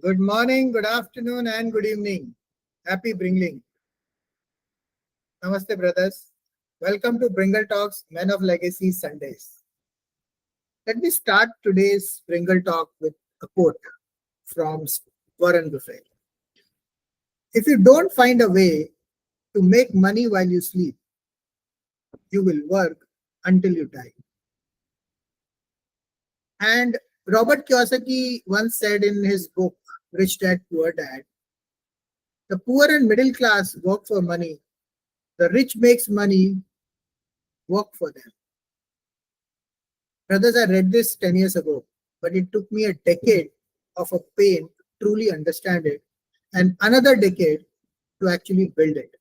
Good morning, good afternoon, and good evening. Happy Bringling. Namaste, brothers. Welcome to Bringle Talks Men of Legacy Sundays. Let me start today's Bringle Talk with a quote from Warren Buffett. If you don't find a way to make money while you sleep, you will work until you die. And Robert Kiyosaki once said in his book, Rich Dad, Poor Dad, the poor and middle class work for money. The rich makes money work for them. Brothers, I read this 10 years ago, but it took me a decade of a pain to truly understand it and another decade to actually build it.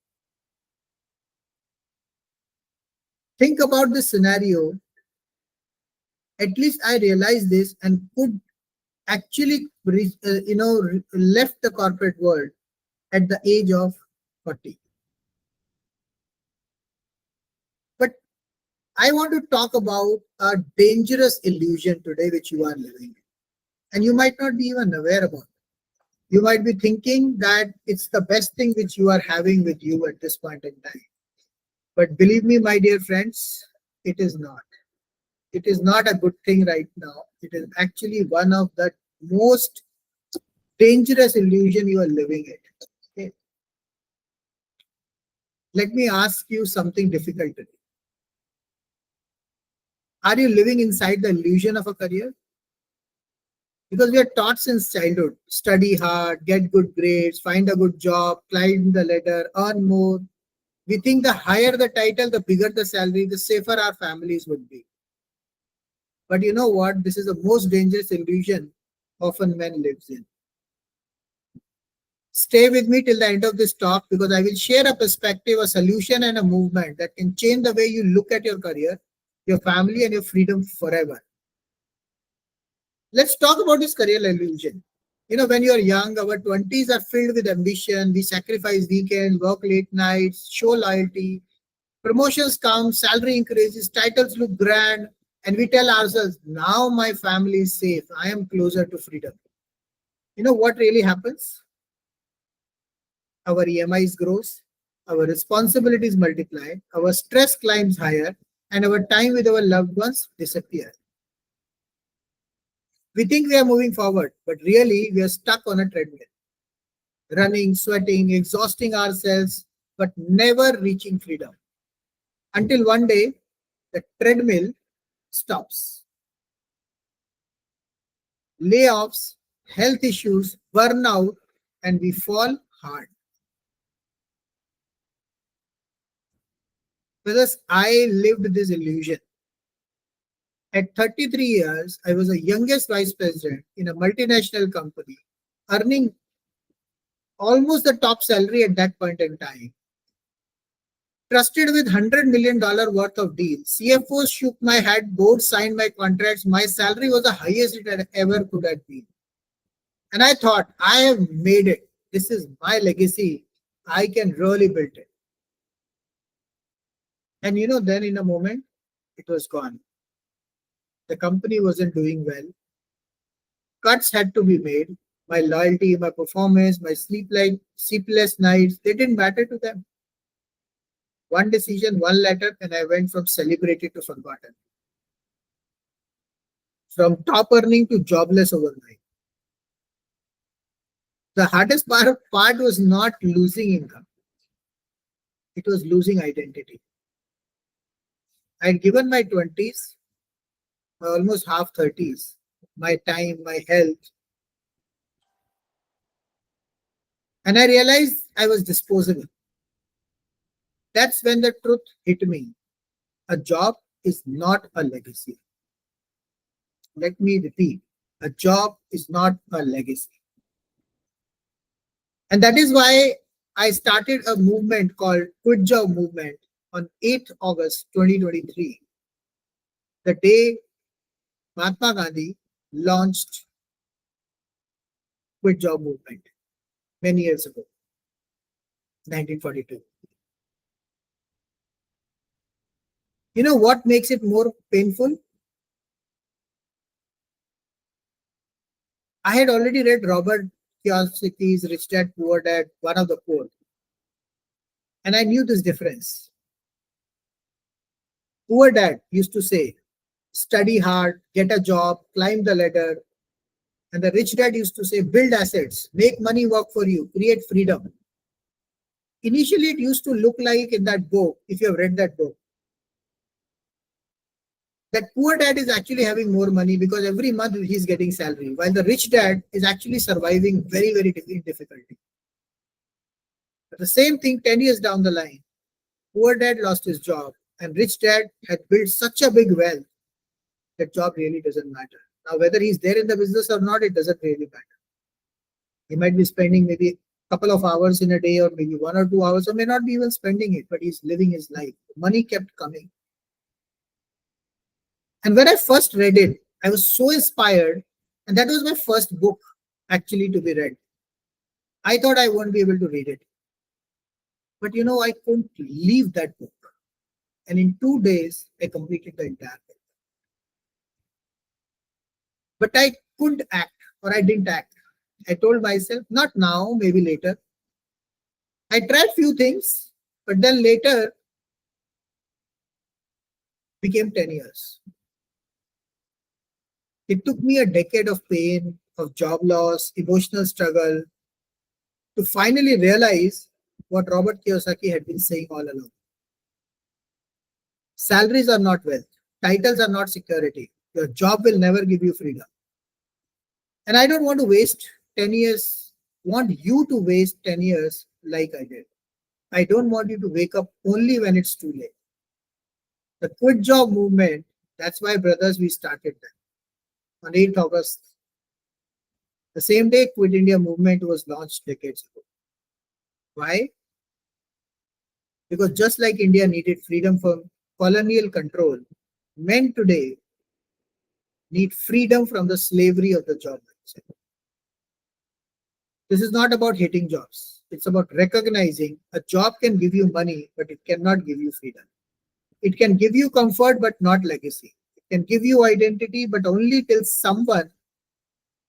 Think about this scenario. At least I realized this and could actually, left the corporate world at the age of 40. But I want to talk about a dangerous illusion today which you are living in. And you might not be even aware about it. You might be thinking that it's the best thing which you are having with you at this point in time. But believe me, my dear friends, it is not. It is not a good thing right now. It is actually one of the most dangerous illusion you are living in. Okay? Let me ask you something difficult today. Are you living inside the illusion of a career? Because we are taught since childhood, study hard, get good grades, find a good job, climb the ladder, earn more. We think the higher the title, the bigger the salary, the safer our families would be. But you know what? This is the most dangerous illusion often men lives in. Stay with me till the end of this talk because I will share a perspective, a solution, and a movement that can change the way you look at your career, your family, and your freedom forever. Let's talk about this career illusion. When you're young, our 20s are filled with ambition. We sacrifice weekends, work late nights, show loyalty. Promotions come, salary increases, titles look grand, and we tell ourselves, now my family is safe. I am closer to freedom. You know what really happens? Our EMIs grows, our responsibilities multiply, our stress climbs higher, and our time with our loved ones disappear. We think we are moving forward, but really we are stuck on a treadmill, running, sweating, exhausting ourselves, but never reaching freedom. Until one day, the treadmill stops. Layoffs, health issues, burnout, and we fall hard. Because I lived this illusion. At 33 years, I was the youngest vice president in a multinational company, earning almost the top salary at that point in time. Trusted with $100 million worth of deals. CFOs shook my head, board signed my contracts. My salary was the highest it had ever could have been. And I thought, I have made it. This is my legacy. I can really build it. And then in a moment, it was gone. The company wasn't doing well. Cuts had to be made. My loyalty, my performance, my sleepless nights, they didn't matter to them. One decision, one letter, and I went from celebrated to forgotten. From top earning to jobless overnight. The hardest part was not losing income. It was losing identity. I had given my 20s, my almost half 30s, my time, my health. And I realized I was disposable. That's when the truth hit me. A job is not a legacy. Let me repeat. A job is not a legacy. And that is why I started a movement called Quit Job Movement on 8th August 2023. The day Mahatma Gandhi launched Quit Job Movement many years ago, 1942. You know what makes it more painful? I had already read Robert curiosities, Rich Dad, Poor Dad, one of the core. And I knew this difference. Poor Dad used to say, study hard, get a job, climb the ladder. And the Rich Dad used to say, build assets, make money work for you, create freedom. Initially, it used to look like in that book, if you have read that book, that poor dad is actually having more money because every month he's getting salary, while the rich dad is actually surviving very, very in difficulty. But the same thing 10 years down the line, poor dad lost his job and rich dad had built such a big wealth that job really doesn't matter. Now, whether he's there in the business or not, it doesn't really matter. He might be spending maybe a couple of hours in a day or maybe 1 or 2 hours, or may not be even spending it, but he's living his life. Money kept coming. And when I first read it, I was so inspired. And that was my first book actually to be read. I thought I won't be able to read it. But I couldn't leave that book. And in 2 days, I completed the entire book. But I couldn't act, or I didn't act. I told myself, not now, maybe later. I tried few things, but then later became 10 years. It took me a decade of pain, of job loss, emotional struggle to finally realize what Robert Kiyosaki had been saying all along. Salaries are not wealth. Titles are not security. Your job will never give you freedom. And I don't want to waste 10 years, want you to waste 10 years like I did. I don't want you to wake up only when it's too late. The quit job movement, that's why, brothers, we started that on 8th August. The same day Quit India movement was launched decades ago. Why? Because just like India needed freedom from colonial control, men today need freedom from the slavery of the job mindset. This is not about hating jobs. It's about recognizing a job can give you money, but it cannot give you freedom. It can give you comfort, but not legacy. It can give you identity, but only till someone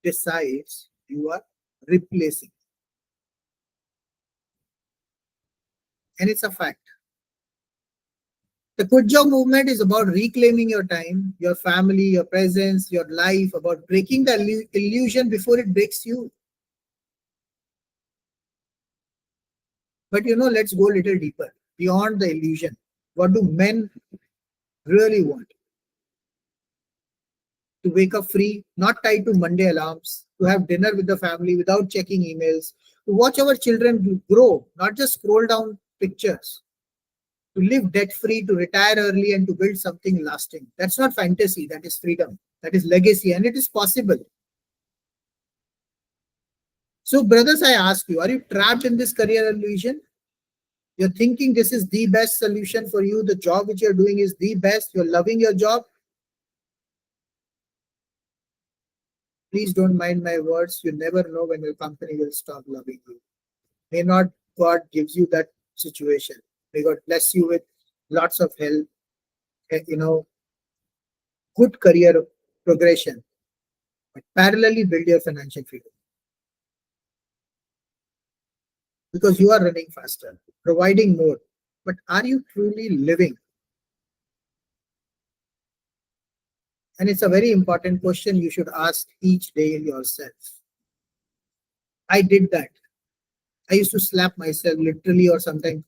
decides you are replacing. And it's a fact. The quit job movement is about reclaiming your time, your family, your presence, your life, about breaking the illusion before it breaks you. But let's go a little deeper, beyond the illusion. What do men really want? To wake up free, not tied to Monday alarms, to have dinner with the family without checking emails, to watch our children grow, not just scroll down pictures, to live debt-free, to retire early, and to build something lasting. That's not fantasy, that is freedom, that is legacy, and it is possible. So, brothers, I ask you, are you trapped in this career illusion? You're thinking this is the best solution for you, the job which you're doing is the best, you're loving your job? Please don't mind my words. You never know when your company will stop loving you. May not God gives you that situation. May God bless you with lots of help, good career progression, but parallelly build your financial freedom. Because you are running faster, providing more, but are you truly living? And it's a very important question you should ask each day yourself. I did that. I used to slap myself literally, or sometimes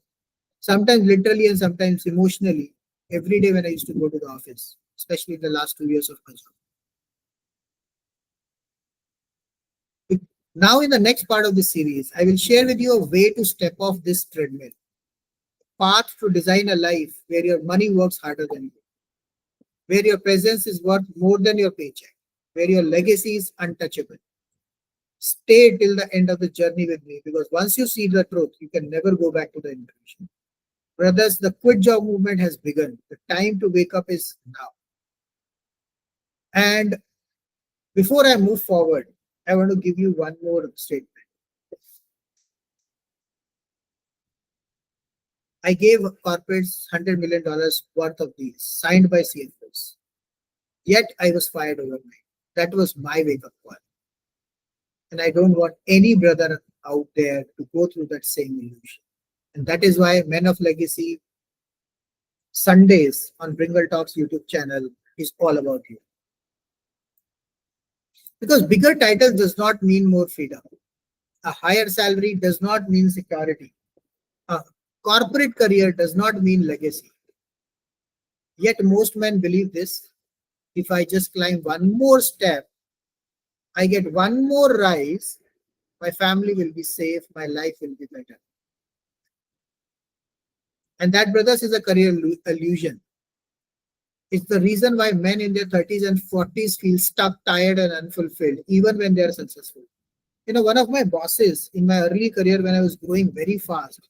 literally and sometimes emotionally, every day when I used to go to the office, especially in the last 2 years of my job. Now, in the next part of this series, I will share with you a way to step off this treadmill, path to design a life where your money works harder than you, where your presence is worth more than your paycheck, where your legacy is untouchable. Stay till the end of the journey with me, because once you see the truth, you can never go back to the illusion. Brothers, the quit job movement has begun. The time to wake up is now. And before I move forward, I want to give you one more statement. I gave corporates $100 million worth of deals signed by CFOs. Yet I was fired overnight. That was my wake-up call. And I don't want any brother out there to go through that same illusion. And that is why Men of Legacy Sundays on Bringle Talks YouTube channel is all about you. Because bigger titles does not mean more freedom. A higher salary does not mean security. A corporate career does not mean legacy. Yet most men believe this. If I just climb one more step, I get one more rise, my family will be safe, my life will be better. And that, brothers, is a career illusion. It's the reason why men in their 30s and 40s feel stuck, tired, and unfulfilled, even when they are successful. One of my bosses in my early career, when I was growing very fast,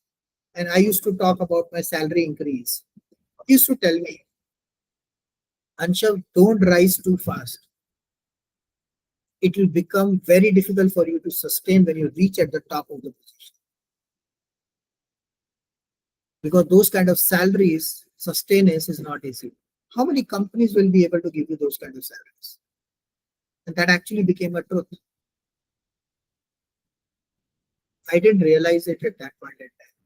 and I used to talk about my salary increase, he used to tell me, Anshav, don't rise too fast. It will become very difficult for you to sustain when you reach at the top of the position. Because those kind of salaries, sustenance is not easy. How many companies will be able to give you those kind of salaries? And that actually became a truth. I didn't realize it at that point in time.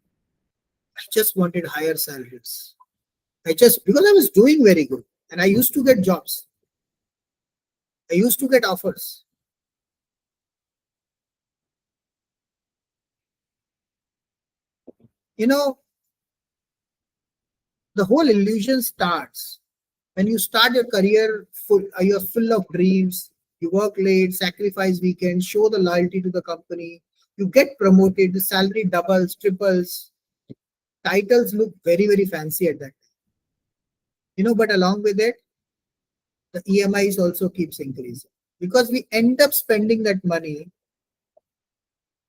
I just wanted higher salaries. Because I was doing very good and I used to get jobs. I used to get offers. The whole illusion starts when you start your career you're full of dreams. You work late, sacrifice weekends, show the loyalty to the company. You get promoted, the salary doubles, triples. Titles look very, very fancy at that time. But along with it, the EMIs also keeps increasing because we end up spending that money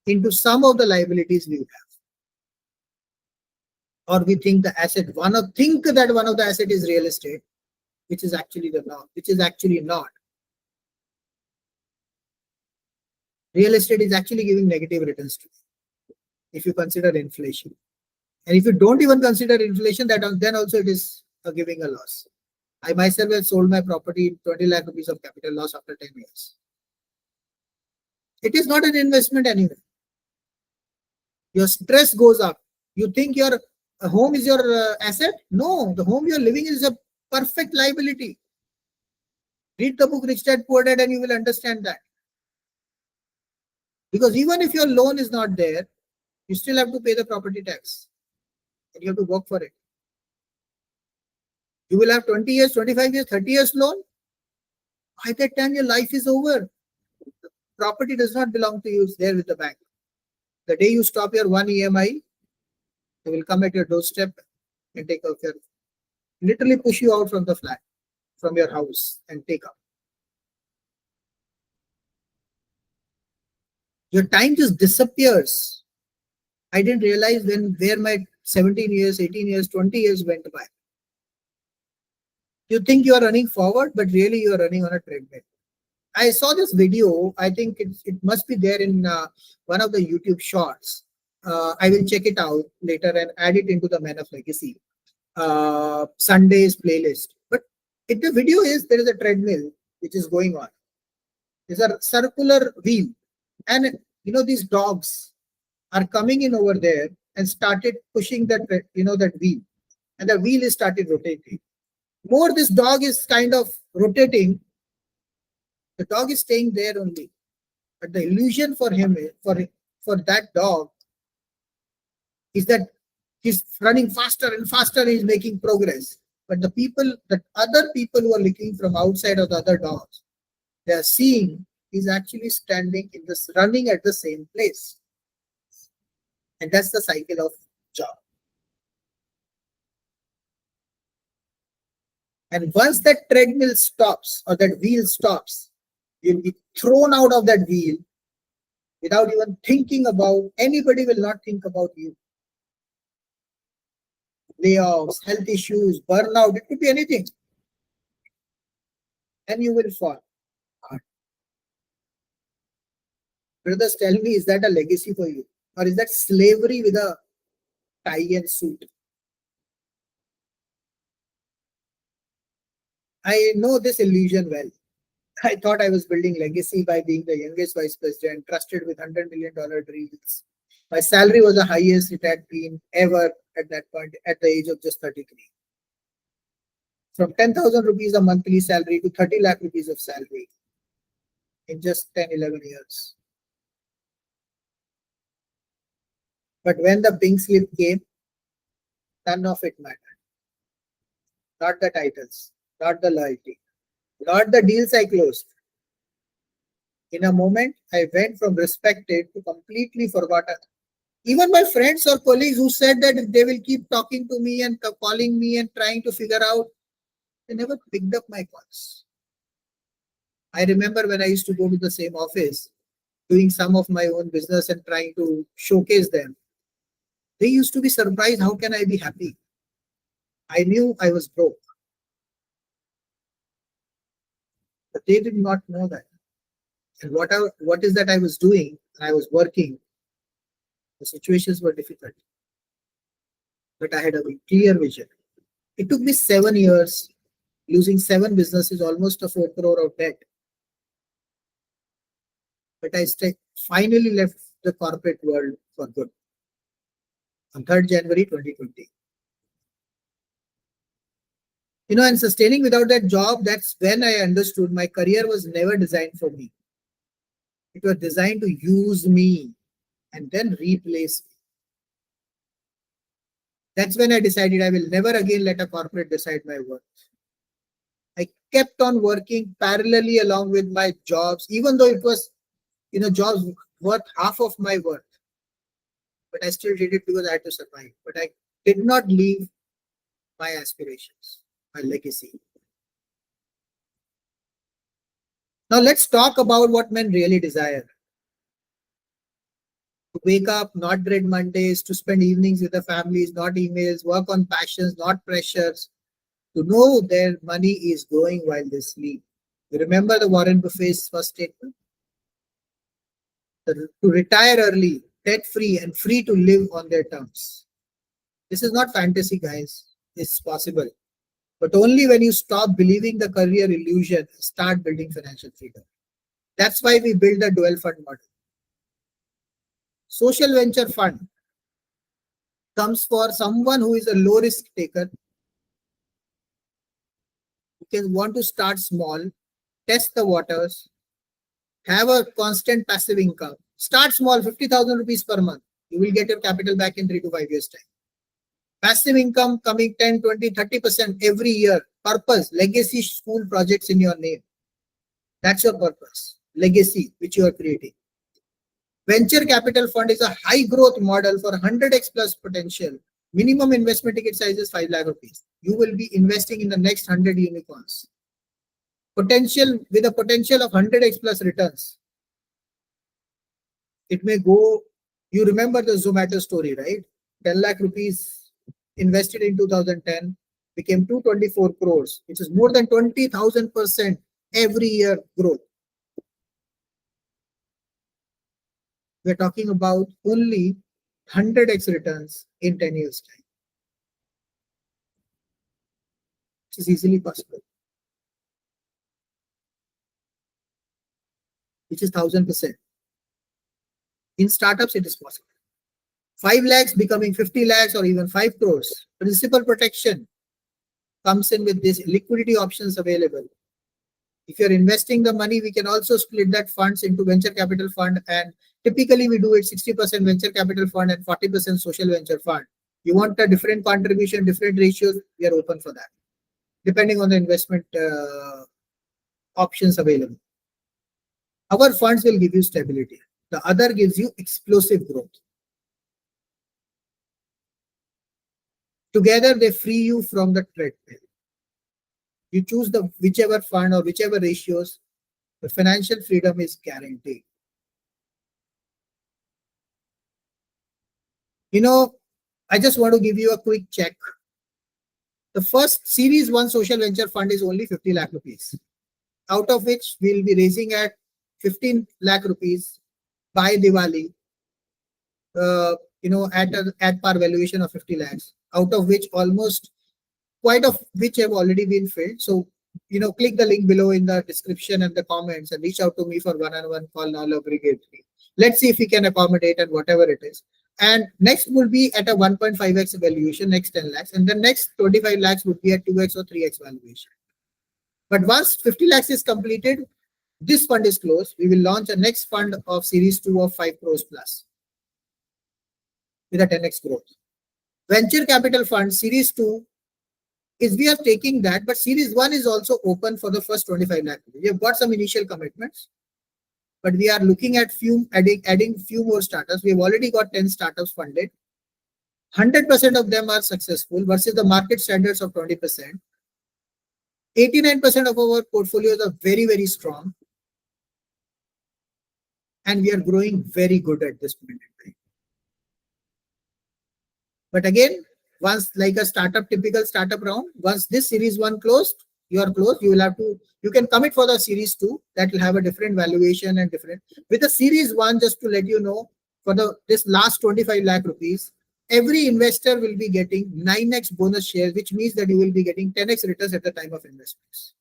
into some of the liabilities we have. Or we think the asset, think that one of the asset is real estate, which is actually not. Real estate is actually giving negative returns to you if you consider inflation. And if you don't even consider inflation, then also it is giving a loss. I myself have sold my property 20 lakh rupees of capital loss after 10 years. It is not an investment anyway. Your stress goes up. You think your home is your asset? No, the home you're living is a perfect liability. Read the book Rich Dad Poor Dad and you will understand that. Because even if your loan is not there, you still have to pay the property tax. And you have to work for it. You will have 20 years, 25 years, 30 years loan. By that time, your life is over. The property does not belong to you. It's there with the bank. The day you stop your one EMI, they will come at your doorstep and take out literally push you out from the flat, from your house and take up. Your time just disappears. I didn't realize where my 17 years, 18 years, 20 years went by. You think you are running forward, but really you are running on a treadmill. I saw this video. I think it must be there in one of the YouTube shorts. I will check it out later and add it into the Men of Legacy Sundays playlist. But if the video is, there is a treadmill which is going on. There's a circular wheel. And these dogs are coming in over there and started pushing that wheel. And the wheel is started rotating. More this dog is kind of rotating, the dog is staying there only. But the illusion for him, for that dog, is that he's running faster and faster, he's making progress. But the other people who are looking from outside of the other dogs, they are seeing he's actually running at the same place. And that's the cycle of job. And once that treadmill stops or that wheel stops, you'll be thrown out of that wheel without even thinking about, anybody will not think about you. Layoffs, health issues, burnout, it could be anything. And you will fall hard. Brothers, tell me, is that a legacy for you? Or is that slavery with a tie and suit? I know this illusion well. I thought I was building legacy by being the youngest vice president, trusted with $100 million deals. My salary was the highest it had been ever at that point, at the age of just 33. From 10,000 rupees a monthly salary to 30 lakh rupees of salary in just 10, 11 years. But when the pink slip came, none of it mattered. Not the titles, not the loyalty, not the deals I closed. In a moment, I went from respected to completely forgotten. Even my friends or colleagues who said that they will keep talking to me and calling me and trying to figure out, they never picked up my calls. I remember when I used to go to the same office, doing some of my own business and trying to showcase them. They used to be surprised, how can I be happy? I knew I was broke. But they did not know that. And what is that I was doing? I was working. The situations were difficult. But I had a clear vision. It took me 7 years, losing 7 businesses, almost a 4 crore of debt. But I finally left the corporate world for good on 3rd January 2020. And sustaining without that job, that's when I understood my career was never designed for me. It was designed to use me and then replace me. That's when I decided I will never again let a corporate decide my worth. I kept on working parallelly along with my jobs, even though it was, jobs worth half of my worth. But I still did it because I had to survive. But I did not leave my aspirations, my legacy. Now let's talk about what men really desire. To wake up, not dread Mondays, to spend evenings with the families, not emails, work on passions, not pressures, to know their money is growing while they sleep. You remember the Warren Buffett's first statement? To retire early, debt-free, and free to live on their terms. This is not fantasy, guys. It's possible. But only when you stop believing the career illusion and start building financial freedom. That's why we build a dual fund model. Social venture fund comes for someone who is a low risk taker, who can want to start small, test the waters, have a constant passive income. Start small, 50,000 rupees per month. You will get your capital back in 3 to 5 years' time. Passive income coming 10, 20, 30% every year. Purpose, legacy school projects in your name. That's your purpose, legacy which you are creating. Venture capital fund is a high growth model for 100x plus potential. Minimum investment ticket size is 5 lakh rupees. You will be investing in the next 100 unicorns. Potential with a potential of 100x plus returns. It may go, you remember the Zomato story, right? 10 lakh rupees invested in 2010 became 224 crores, which is more than 20,000% every year growth. We're talking about only 100x returns in 10 years' time. Which is easily possible. Which is 1,000%. In startups, it is possible. 5 lakhs becoming 50 lakhs or even 5 crores. Principal protection comes in with this liquidity options available. If you're investing the money, we can also split that funds into venture capital fund, and typically we do it 60% venture capital fund and 40% social venture fund. You want a different contribution, different ratios, we are open for that, depending on the investment options available. Our funds will give you stability. The other gives you explosive growth. Together, they free you from the treadmill. You choose the whichever fund or whichever ratios, the financial freedom is guaranteed. I just want to give you a quick check. The first Series 1 social venture fund is only 50 lakh rupees, out of which we'll be raising at 15 lakh rupees by Diwali, at par valuation of 50 lakhs, out of which almost quite of which have already been filled. So click the link below in the description and the comments and reach out to me for one-on-one call all obligatory. Let's see if we can accommodate and whatever it is. And next will be at a 1.5x valuation, next 10 lakhs. And the next 25 lakhs would be at 2x or 3x valuation. But once 50 lakhs is completed, this fund is closed. We will launch a next fund of series 2 of 5 crores plus with a 10x growth. Venture capital fund series 2 is we are taking that, but series 1 is also open for the first 25 lakh. We have got some initial commitments, but we are looking at adding few more startups. We have already got 10 startups funded. 100% of them are successful versus the market standards of 20%. 89% of our portfolios are very, very strong. And we are growing very good at this point in time. But again, once like a typical startup round, once this series 1 closed, you are closed, you can commit for the series 2 that will have a different valuation and different. With the series 1, just to let you know, for this last 25 lakh rupees, every investor will be getting 9x bonus shares, which means that you will be getting 10x returns at the time of investments.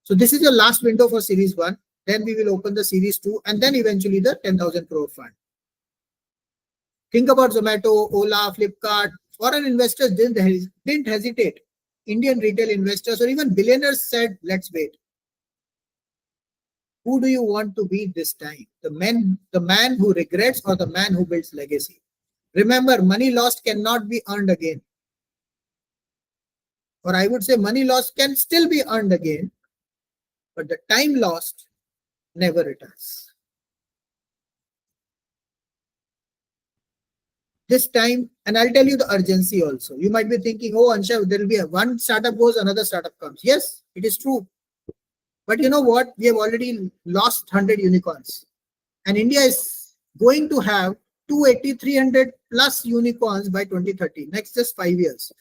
So this is your last window for series 1. Then we will open the series 2 and then eventually the 10,000 crore fund. Think about Zomato, Ola, Flipkart. Foreign investors didn't hesitate. Indian retail investors or even billionaires said, let's wait. Who do you want to be this time? The man who regrets or the man who builds legacy? Remember, money lost cannot be earned again. Or I would say money lost can still be earned again, but the time lost never returns. This time, and I'll tell you the urgency also. You might be thinking, oh, Ansha, there will be one startup goes, another startup comes. Yes, it is true. But you know what? We have already lost 100 unicorns. And India is going to have 280, 300 plus unicorns by 2030, next just 5 years.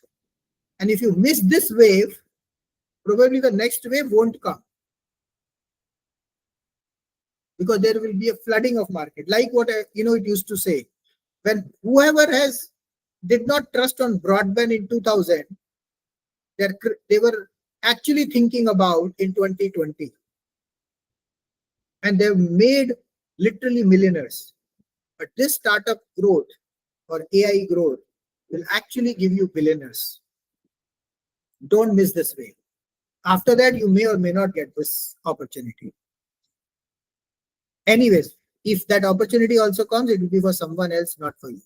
And if you miss this wave, probably the next wave won't come. Because there will be a flooding of market. Like what it used to say. When whoever did not trust on broadband in 2000, they were actually thinking about in 2020. And they've made literally millionaires. But this startup growth or AI growth will actually give you billionaires. Don't miss this way. After that, you may or may not get this opportunity. Anyways, if that opportunity also comes, it will be for someone else, not for you.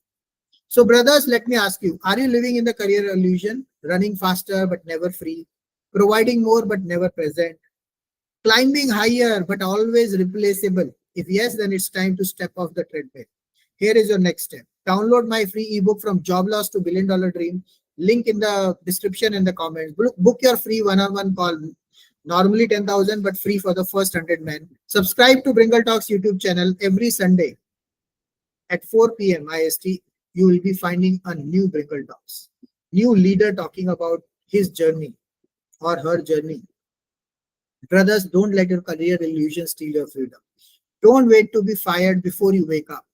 So brothers, let me ask you, are you living in the career illusion, running faster but never free, providing more but never present, climbing higher but always replaceable? If yes, then it's time to step off the treadmill. Here is your next step. Download my free ebook From Jobless to $1 Billion Dream. Link in the description and the comments. Book your free one-on-one call. Normally 10,000, but free for the first 100 men. Subscribe to Bringle Talks YouTube channel every Sunday at 4 p.m. IST. You will be finding a new Bringle Talks. New leader talking about his journey or her journey. Brothers, don't let your career illusion steal your freedom. Don't wait to be fired before you wake up.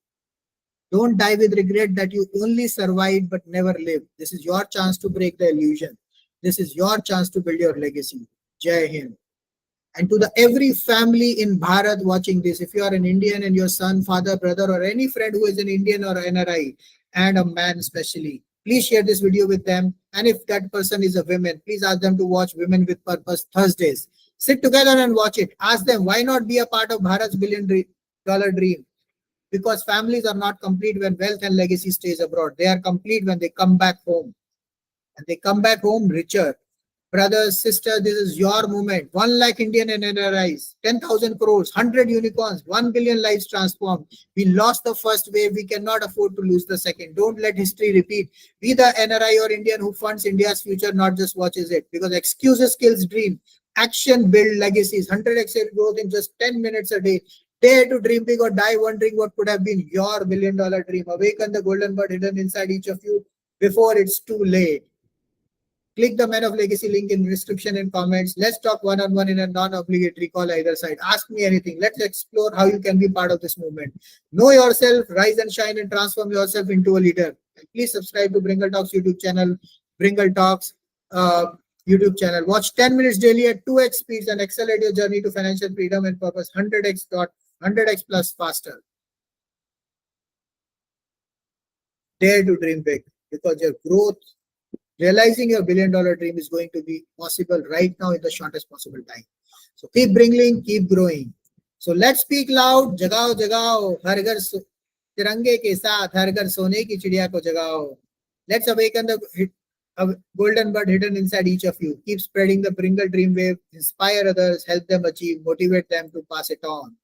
Don't die with regret that you only survived but never lived. This is your chance to break the illusion. This is your chance to build your legacy. Jai Hind. And to every family in Bharat watching this, if you are an Indian and your son, father, brother, or any friend who is an Indian or NRI, and a man especially, please share this video with them. And if that person is a woman, please ask them to watch Women with Purpose Thursdays. Sit together and watch it. Ask them, why not be a part of Bharat's $1 billion dream? Because families are not complete when wealth and legacy stays abroad. They are complete when they come back home. And they come back home richer. Brothers, sisters, this is your moment. 1 lakh Indian NRIs, 10,000 crores, 100 unicorns, 1 billion lives transformed. We lost the first wave. We cannot afford to lose the second. Don't let history repeat. Be the NRI or Indian who funds India's future, not just watches it. Because excuses kills dream. Action build legacies. 100x growth in just 10 minutes a day. Dare to dream big or die wondering what could have been your $1 billion dream. Awaken the golden bird hidden inside each of you before it's too late. Click the Men of Legacy link in the description and comments. Let's talk one-on-one in a non-obligatory call either side. Ask me anything. Let's explore how you can be part of this movement. Know yourself, rise and shine, and transform yourself into a leader. And please subscribe to Bringle Talks YouTube channel, Bringle Talks. YouTube channel. Watch 10 minutes daily at 2x speeds and accelerate your journey to financial freedom and purpose 100x plus faster. Dare to dream big, because your growth, realizing your $1 billion dream is going to be possible right now in the shortest possible time. So keep bringing, keep growing. So let's speak loud. Jagao, jagao, har ghar तिरंगे के साथ हर घर सोने की चिड़िया को जगाओ. Let's awaken the golden bird hidden inside each of you. Keep spreading the Bringle dream wave. Inspire others, help them achieve, motivate them to pass it on.